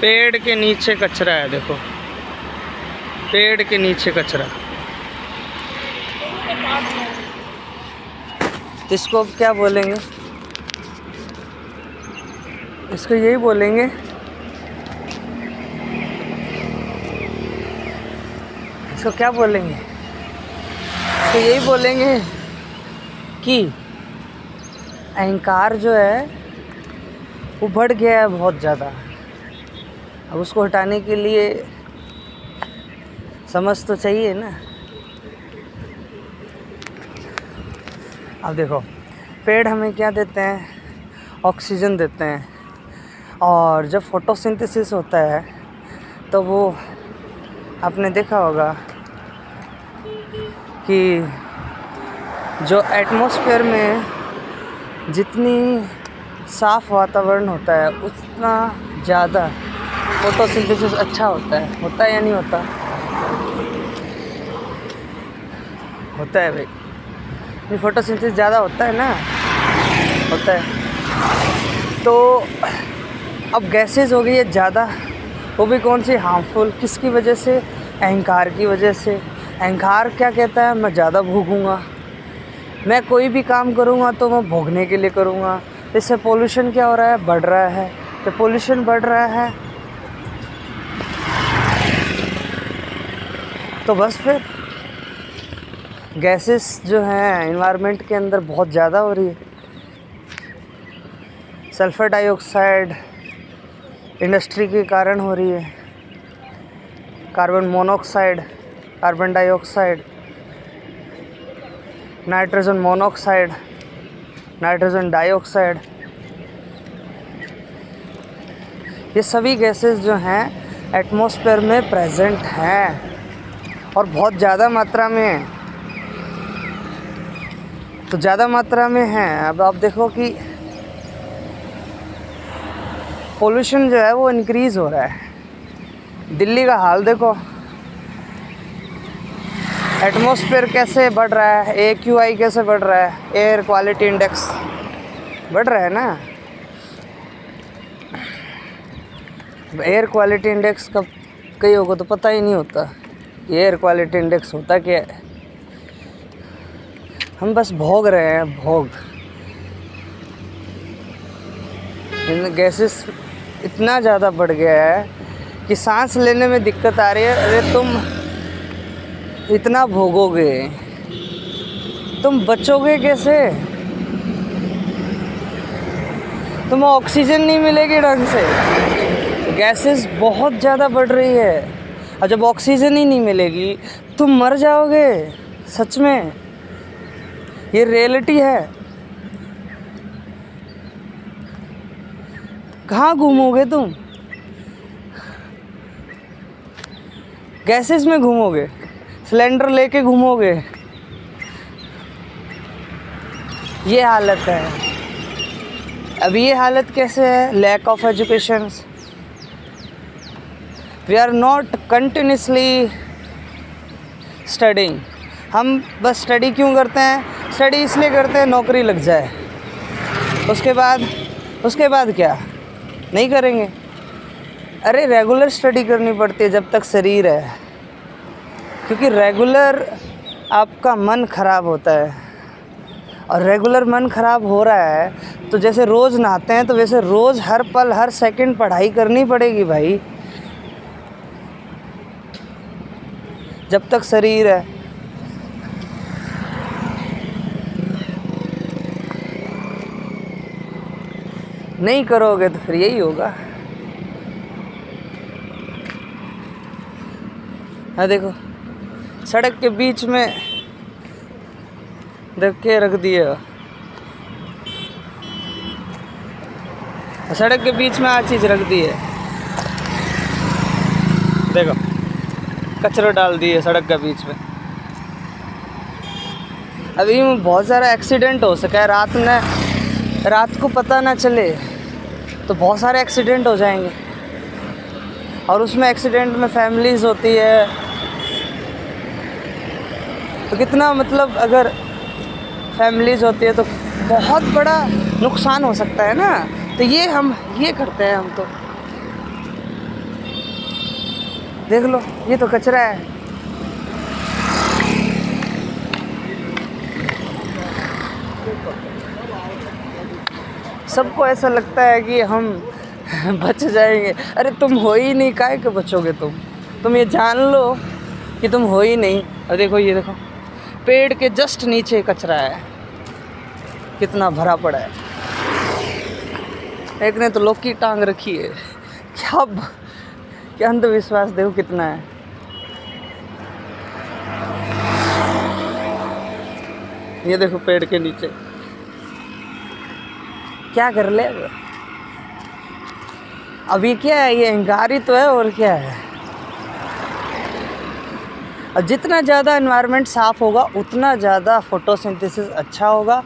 पेड़ के नीचे कचरा है, देखो पेड़ के नीचे कचरा। इसको अब क्या बोलेंगे? इसको यही बोलेंगे इसको क्या बोलेंगे? इसको यही बोलेंगे कि अहंकार जो है वो बढ़ गया है बहुत ज़्यादा। अब उसको हटाने के लिए समझ तो चाहिए ना। अब देखो, पेड़ हमें क्या देते हैं? ऑक्सीजन देते हैं। और जब फोटोसिंथेसिस होता है तो वो आपने देखा होगा कि जो एटमॉस्फेयर में जितनी साफ़ वातावरण होता है उतना ज़्यादा फोटोसिंथेसिस अच्छा होता है या नहीं होता? होता है भाई, ये फोटोसिंथेसिस ज़्यादा होता है ना, होता है। तो अब गैसेस हो गई है ज़्यादा, वो भी कौन सी? हार्मफुल। किसकी वजह से? अहंकार की वजह से। अहंकार क्या कहता है? मैं ज़्यादा भोगूँगा, मैं कोई भी काम करूँगा तो मैं भोगने के लिए करूँगा। इससे पोल्यूशन क्या हो रहा है? बढ़ रहा है। तो पोल्यूशन बढ़ रहा है तो बस फिर गैसेस जो हैं एनवायरनमेंट के अंदर बहुत ज़्यादा हो रही है। सल्फ़र डाइऑक्साइड इंडस्ट्री के कारण हो रही है, carbon monoxide, carbon dioxide, nitrogen monoxide, nitrogen dioxide, ये सभी गैसेस जो हैं एटमॉस्फेयर में प्रेजेंट हैं और बहुत ज़्यादा मात्रा में हैं। तो ज़्यादा मात्रा में हैं। अब आप देखो कि पोल्यूशन जो है वो इंक्रीज़ हो रहा है। दिल्ली का हाल देखो, एटमॉस्फेयर कैसे बढ़ रहा है, AQI कैसे बढ़ रहा है, एयर क्वालिटी इंडेक्स बढ़ रहा है ना। एयर क्वालिटी इंडेक्स कब कहीं होगा तो पता ही नहीं होता एयर क्वालिटी इंडेक्स होता क्या है। हम बस भोग रहे हैं, भोग। इन गैसेस इतना ज़्यादा बढ़ गया है कि सांस लेने में दिक्कत आ रही है। अरे तुम इतना भोगोगे, तुम बचोगे कैसे? तुम्हें ऑक्सीजन नहीं मिलेगी ढंग से। गैसेस बहुत ज़्यादा बढ़ रही है और जब ऑक्सीजन ही नहीं मिलेगी तुम मर जाओगे। सच में ये रियलिटी है। कहाँ घूमोगे तुम? गैसेस में घूमोगे, सिलेंडर लेके घूमोगे। ये हालत है। अब ये हालत कैसे है? Lack of education. We are not continuously studying. हम बस स्टडी क्यों करते हैं? स्टडी इसलिए करते हैं नौकरी लग जाए। उसके बाद क्या? नहीं करेंगे। अरे रेगुलर स्टडी करनी पड़ती है जब तक शरीर है, क्योंकि रेगुलर आपका मन ख़राब होता है। और रेगुलर मन ख़राब हो रहा है तो जैसे रोज़ नहाते हैं तो वैसे रोज़ हर पल हर सेकंड पढ़ाई करनी पड़ेगी भाई, जब तक शरीर है। नहीं करोगे तो फिर यही होगा। हाँ देखो, सड़क के बीच में देख के रख दिए, सड़क के बीच में आ चीज़ रख दी है। देखो कचरा डाल दिए सड़क के बीच में। अभी बहुत सारा एक्सीडेंट हो सका है रात को पता ना चले तो बहुत सारे एक्सीडेंट हो जाएंगे। और उसमें एक्सीडेंट में फैमिलीज़ होती है तो कितना, मतलब अगर फैमिलीज़ होती है तो बहुत बड़ा नुकसान हो सकता है ना। तो ये करते हैं हम तो। देख लो, ये तो कचरा है। सबको ऐसा लगता है कि हम बच जाएंगे। अरे तुम हो ही नहीं, काहे के बचोगे तुम ये जान लो कि तुम हो ही नहीं। और देखो, ये देखो, पेड़ के जस्ट नीचे कचरा है, कितना भरा पड़ा है। एक ने तो लौकी टांग रखी है। क्या अंधविश्वास, देखो कितना है। ये देखो पेड़ के नीचे क्या कर ले। अभी क्या है, ये अहंकारी तो है और क्या है। और जितना ज़्यादा एनवायरनमेंट साफ़ होगा उतना ज़्यादा फोटोसिंथेसिस अच्छा होगा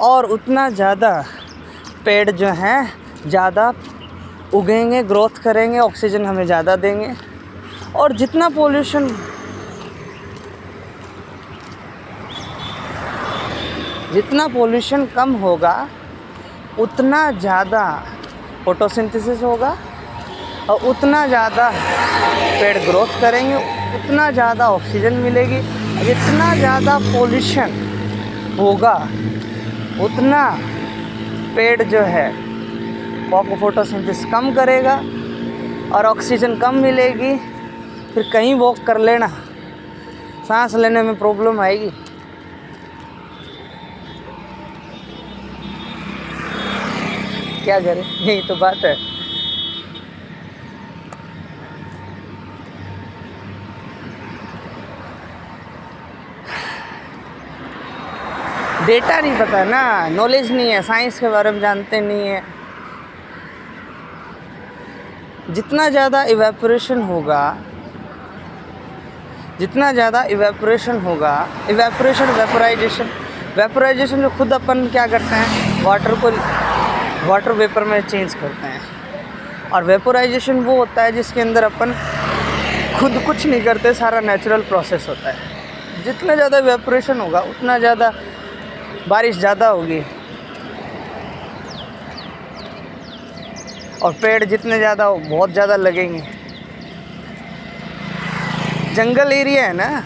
और उतना ज़्यादा पेड़ जो हैं ज़्यादा उगेंगे, ग्रोथ करेंगे, ऑक्सीजन हमें ज़्यादा देंगे। और जितना पोल्यूशन कम होगा उतना ज़्यादा फोटोसिंथेसिस होगा और उतना ज़्यादा पेड़ ग्रोथ करेंगे, उतना ज़्यादा ऑक्सीजन मिलेगी। जितना ज़्यादा पोल्यूशन होगा उतना पेड़ जो है वो फोटोसिंथेसिस कम करेगा और ऑक्सीजन कम मिलेगी। फिर कहीं वॉक कर लेना, सांस लेने में प्रॉब्लम आएगी। क्या करें, यही तो बात है। डेटा नहीं पता ना, नॉलेज नहीं है, साइंस के बारे में जानते नहीं है। जितना ज़्यादा इवेपोरेशन होगा, वेपोराइजेशन जो खुद अपन क्या करते हैं, वाटर वेपर में चेंज करते हैं। और वेपोराइजेशन वो होता है जिसके अंदर अपन खुद कुछ नहीं करते, सारा नेचुरल प्रोसेस होता है। जितना ज़्यादा वेपोरेशन होगा उतना ज़्यादा बारिश ज़्यादा होगी और पेड़ जितने ज़्यादा हो बहुत ज़्यादा लगेंगे। जंगल एरिया है ना,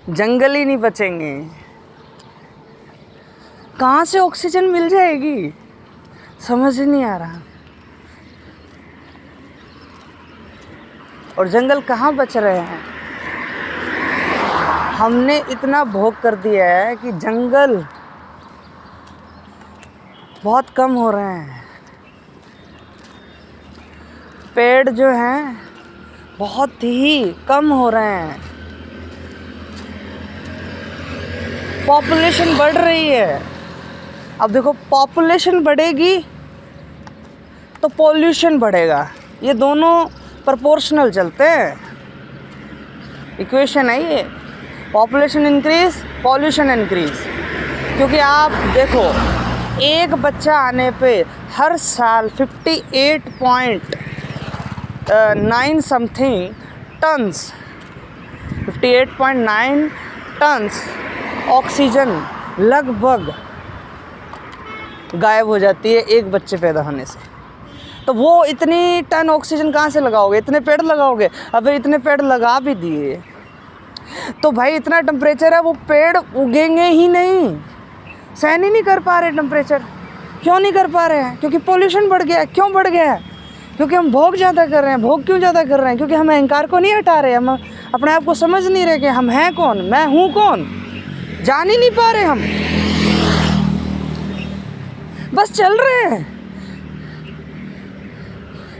जंगल ही नहीं बचेंगे, कहाँ से ऑक्सीजन मिल जाएगी, समझ ही नहीं आ रहा। और जंगल कहाँ बच रहे हैं। हमने इतना भोग कर दिया है कि जंगल बहुत कम हो रहे हैं, पेड़ जो हैं बहुत ही कम हो रहे हैं, पॉपुलेशन बढ़ रही है। अब देखो, पॉपुलेशन बढ़ेगी तो पॉल्यूशन बढ़ेगा, ये दोनों प्रोपोर्शनल चलते हैं। इक्वेशन है ये, पॉपुलेशन इंक्रीज, पॉल्यूशन इंक्रीज। क्योंकि आप देखो, एक बच्चा आने पे हर साल 58.9 समथिंग टन्स 58.9 टन्स ऑक्सीजन लगभग गायब हो जाती है एक बच्चे पैदा होने से। तो वो इतनी टन ऑक्सीजन कहाँ से लगाओगे, इतने पेड़ लगाओगे। अब इतने पेड़ लगा भी दिए तो भाई इतना टेम्परेचर है, वो पेड़ उगेंगे ही नहीं, सहन ही नहीं कर पा रहे टेम्परेचर। क्यों नहीं कर पा रहे हैं? क्योंकि पोल्यूशन बढ़ गया है। क्यों बढ़ गया है? क्योंकि हम भोग ज़्यादा कर रहे हैं। भोग क्यों ज़्यादा कर रहे हैं? क्योंकि हम अहंकार को नहीं हटा रहे, हम अपने आप को समझ नहीं रहे कि हम हैं कौन, मैं हूँ कौन, जान ही नहीं पा रहे हम, बस चल रहे हैं।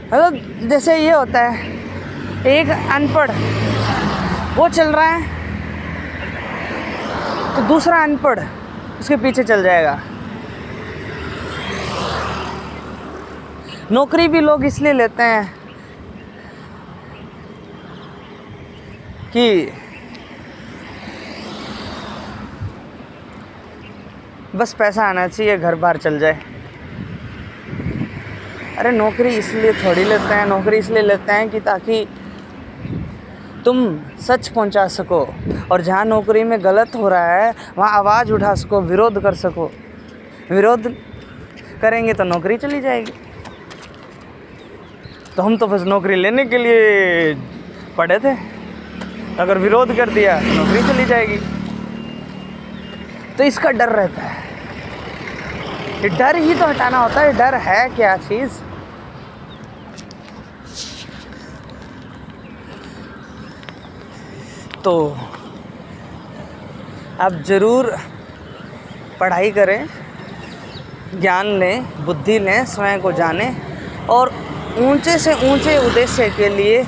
मतलब जैसे ये होता है, एक अनपढ़ वो चल रहा है तो दूसरा अनपढ़ उसके पीछे चल जाएगा। नौकरी भी लोग इसलिए लेते हैं कि बस पैसा आना चाहिए, घर बार चल जाए। अरे नौकरी इसलिए थोड़ी लेते हैं, नौकरी इसलिए लेते हैं कि ताकि तुम सच पहुंचा सको, और जहाँ नौकरी में गलत हो रहा है वहाँ आवाज़ उठा सको, विरोध कर सको। विरोध करेंगे तो नौकरी चली जाएगी। तो हम तो बस नौकरी लेने के लिए पढ़े थे, अगर विरोध कर दिया तो नौकरी चली जाएगी। तो इसका डर रहता है, ये डर ही तो हटाना होता है। डर है क्या चीज़? तो आप ज़रूर पढ़ाई करें, ज्ञान लें, बुद्धि लें, स्वयं को जानें और ऊंचे से ऊंचे उद्देश्य के लिए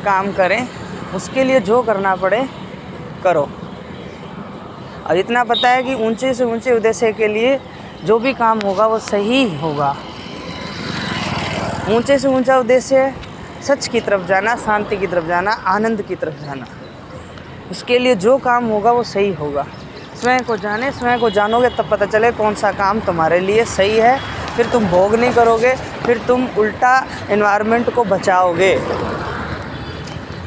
काम करें। उसके लिए जो करना पड़े करो। और इतना पता है कि ऊंचे से ऊंचे उद्देश्य के लिए जो भी काम होगा वो सही होगा। ऊंचे से ऊंचा उद्देश्य है सच की तरफ जाना, शांति की तरफ जाना, आनंद की तरफ जाना। उसके लिए जो काम होगा वो सही होगा। स्वयं को जाने, स्वयं को जानोगे तब पता चले कौन सा काम तुम्हारे लिए सही है। फिर तुम भोग नहीं करोगे, फिर तुम उल्टा एनवायरनमेंट को बचाओगे।